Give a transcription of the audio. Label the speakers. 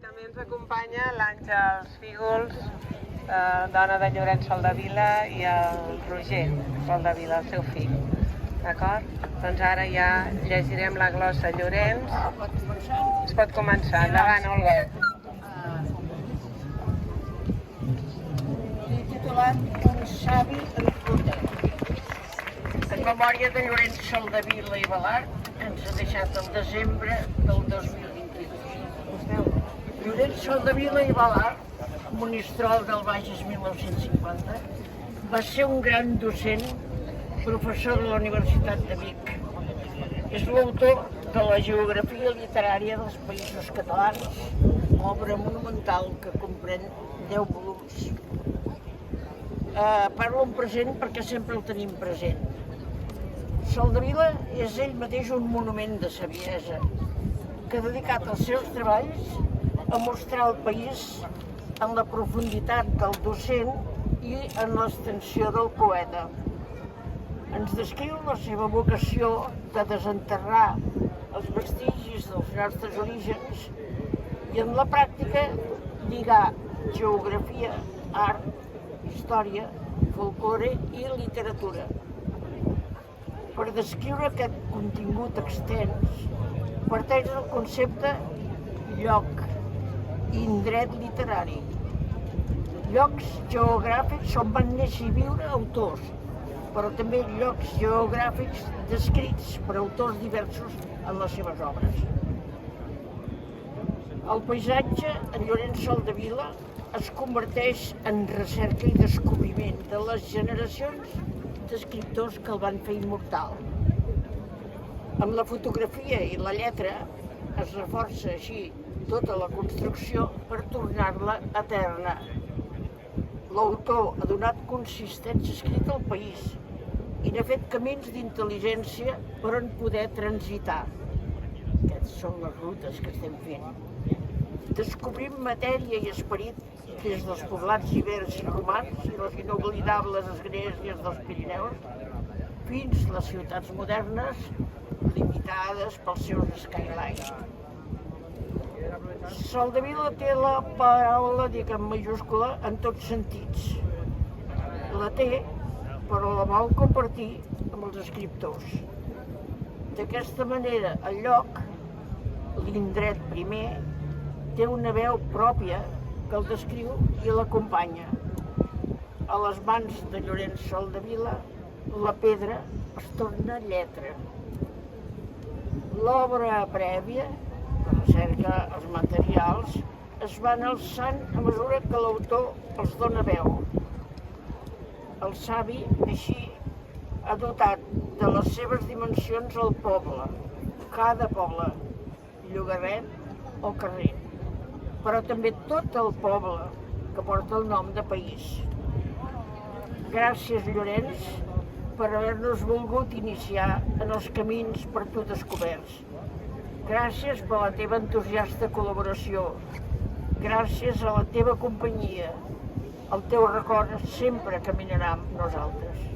Speaker 1: També ens acompanya l'Àngels Fígols, dona de Llorenç Soldevila, i el Roger Soldevila, el seu fill. D'acord? Doncs ara ja llegirem la glossa Llorenç. Es pot començar. Endavant, Olga.
Speaker 2: Titulat Un savi en ruta. En memòria de Llorenç Soldevila i Balart, ens ha deixat el desembre del 2022. Llorenç Soldevila i Balart, monistrol del Bages 1950, va ser un gran docent, professor de la Universitat de Vic. És l'autor de la Geografia literària dels Països Catalans, obra monumental que comprèn 10 volums. Parlo en present perquè sempre el tenim present. Soldevila és ell mateix un monument de saviesa que ha dedicat els seus treballs a mostrar el país en la profunditat del docent i en l'extensió del poeta. Ens descriu la seva vocació de desenterrar els vestigis dels nostres orígens i en la pràctica lligar geografia, art, història, folklore i literatura. Per descriure aquest contingut extens, parteix del concepte lloc i indret literari. Llocs geogràfics on van néixer i viure autors, però també llocs geogràfics descrits per autors diversos en les seves obres. El paisatge, en Llorenç Soldevila, es converteix en recerca i descobriment de les generacions d'escriptors que el van fer immortal. Amb la fotografia i la lletra es reforça així tota la construcció per tornar-la eterna. L'autor ha donat consistència escrita al país i n'ha fet camins d'intel·ligència per on poder transitar. Aquestes són les rutes que estem fent. Descobrim matèria i esperit des dels poblats ibers i romans i les inoblidables esglésies dels Pirineus fins a les ciutats modernes limitades pels seus skylines. Soldevila té la paraula, en majúscula, en tots sentits. La té, però la vol compartir amb els escriptors. D'aquesta manera, el lloc, l'indret primer, té una veu pròpia que el descriu i l'acompanya. A les mans de Llorenç Soldevila, la pedra es torna lletra. L'obra prèvia, la recerca, els materials, es van alçant a mesura que l'autor els dona veu. El savi, així, ha dotat de les seves dimensions el poble, cada poble, llogarret o carrer, però també tot el poble que porta el nom de país. Gràcies, Llorenç, per haver-nos volgut iniciar en els camins per tu descoberts. Gràcies per la teva entusiasta col·laboració. Gràcies a la teva companyia. El teu record sempre caminarà amb nosaltres.